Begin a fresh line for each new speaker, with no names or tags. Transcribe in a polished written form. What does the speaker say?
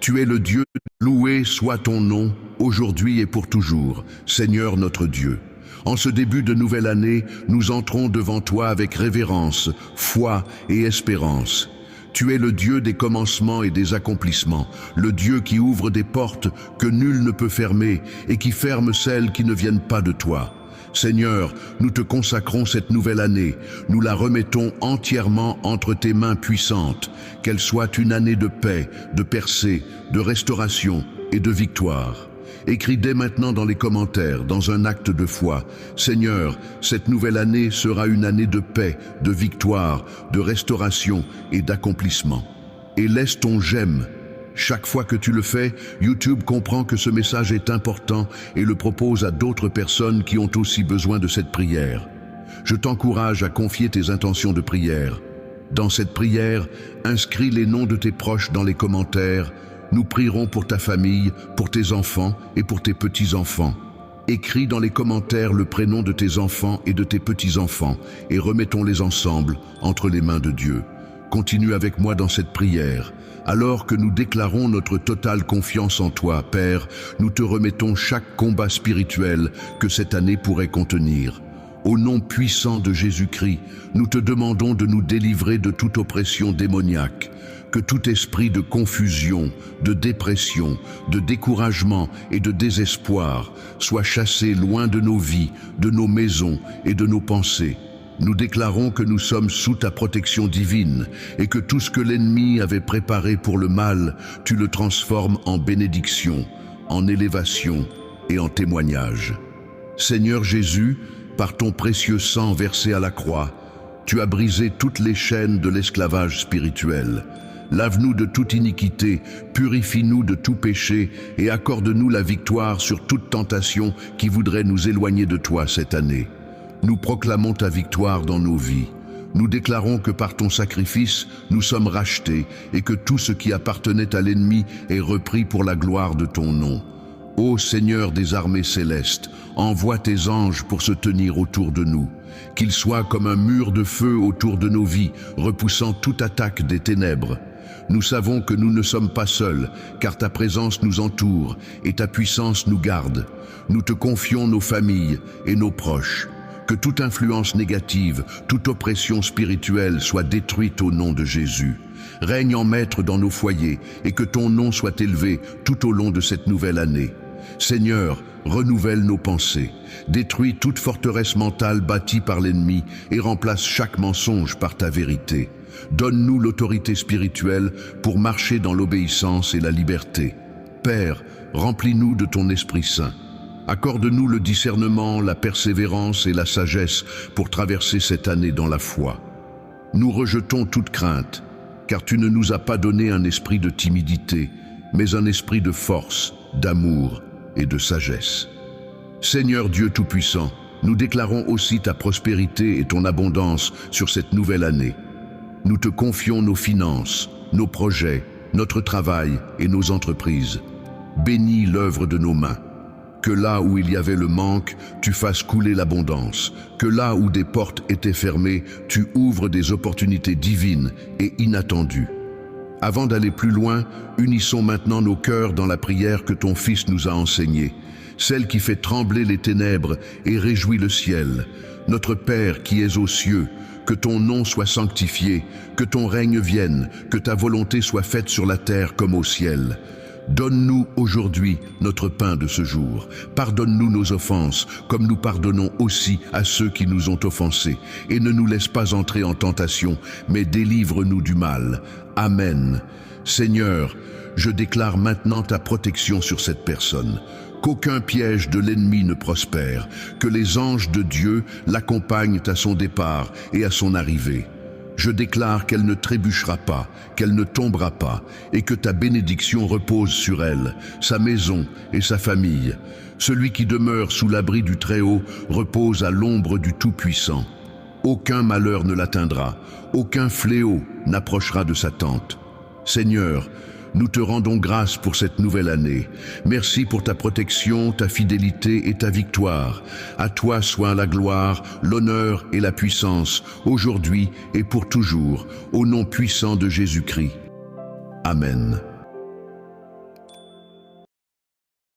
Tu es le Dieu, loué soit ton nom, aujourd'hui et pour toujours, Seigneur notre Dieu. En ce début de nouvelle année, nous entrons devant toi avec révérence, foi et espérance. Tu es le Dieu des commencements et des accomplissements, le Dieu qui ouvre des portes que nul ne peut fermer et qui ferme celles qui ne viennent pas de toi. Seigneur, nous te consacrons cette nouvelle année, nous la remettons entièrement entre tes mains puissantes, qu'elle soit une année de paix, de percée, de restauration et de victoire. Écris dès maintenant dans les commentaires, dans un acte de foi, Seigneur, cette nouvelle année sera une année de paix, de victoire, de restauration et d'accomplissement. Et laisse ton j'aime. Chaque fois que tu le fais, YouTube comprend que ce message est important et le propose à d'autres personnes qui ont aussi besoin de cette prière. Je t'encourage à confier tes intentions de prière. Dans cette prière, inscris les noms de tes proches dans les commentaires. Nous prierons pour ta famille, pour tes enfants et pour tes petits-enfants. Écris dans les commentaires le prénom de tes enfants et de tes petits-enfants et remettons-les ensemble entre les mains de Dieu. Continue avec moi dans cette prière. Alors que nous déclarons notre totale confiance en toi, Père, nous te remettons chaque combat spirituel que cette année pourrait contenir. Au nom puissant de Jésus-Christ, nous te demandons de nous délivrer de toute oppression démoniaque, que tout esprit de confusion, de dépression, de découragement et de désespoir soit chassé loin de nos vies, de nos maisons et de nos pensées. Nous déclarons que nous sommes sous ta protection divine et que tout ce que l'ennemi avait préparé pour le mal, tu le transformes en bénédiction, en élévation et en témoignage. Seigneur Jésus, par ton précieux sang versé à la croix, tu as brisé toutes les chaînes de l'esclavage spirituel. Lave-nous de toute iniquité, purifie-nous de tout péché et accorde-nous la victoire sur toute tentation qui voudrait nous éloigner de toi cette année. Nous proclamons ta victoire dans nos vies. Nous déclarons que par ton sacrifice, nous sommes rachetés et que tout ce qui appartenait à l'ennemi est repris pour la gloire de ton nom. Ô Seigneur des armées célestes, envoie tes anges pour se tenir autour de nous. Qu'ils soient comme un mur de feu autour de nos vies, repoussant toute attaque des ténèbres. Nous savons que nous ne sommes pas seuls, car ta présence nous entoure et ta puissance nous garde. Nous te confions nos familles et nos proches. Que toute influence négative, toute oppression spirituelle soit détruite au nom de Jésus. Règne en maître dans nos foyers et que ton nom soit élevé tout au long de cette nouvelle année. Seigneur, renouvelle nos pensées, détruis toute forteresse mentale bâtie par l'ennemi et remplace chaque mensonge par ta vérité. Donne-nous l'autorité spirituelle pour marcher dans l'obéissance et la liberté. Père, remplis-nous de ton Esprit Saint. Accorde-nous le discernement, la persévérance et la sagesse pour traverser cette année dans la foi. Nous rejetons toute crainte, car tu ne nous as pas donné un esprit de timidité, mais un esprit de force, d'amour et de sagesse. Seigneur Dieu Tout-Puissant, nous déclarons aussi ta prospérité et ton abondance sur cette nouvelle année. Nous te confions nos finances, nos projets, notre travail et nos entreprises. Bénis l'œuvre de nos mains. Que là où il y avait le manque, tu fasses couler l'abondance. Que là où des portes étaient fermées, tu ouvres des opportunités divines et inattendues. Avant d'aller plus loin, unissons maintenant nos cœurs dans la prière que ton Fils nous a enseignée, celle qui fait trembler les ténèbres et réjouit le ciel. Notre Père qui es aux cieux, que ton nom soit sanctifié, que ton règne vienne, que ta volonté soit faite sur la terre comme au ciel. Donne-nous aujourd'hui notre pain de ce jour. Pardonne-nous nos offenses, comme nous pardonnons aussi à ceux qui nous ont offensés. Et ne nous laisse pas entrer en tentation, mais délivre-nous du mal. Amen. Seigneur, je déclare maintenant ta protection sur cette personne. Qu'aucun piège de l'ennemi ne prospère, que les anges de Dieu l'accompagnent à son départ et à son arrivée. Je déclare qu'elle ne trébuchera pas, qu'elle ne tombera pas, et que ta bénédiction repose sur elle, sa maison et sa famille. Celui qui demeure sous l'abri du Très-Haut repose à l'ombre du Tout-Puissant. Aucun malheur ne l'atteindra, aucun fléau n'approchera de sa tente. Seigneur, nous te rendons grâce pour cette nouvelle année. Merci pour ta protection, ta fidélité et ta victoire. À toi soit la gloire, l'honneur et la puissance, aujourd'hui et pour toujours, au nom puissant de Jésus-Christ. Amen.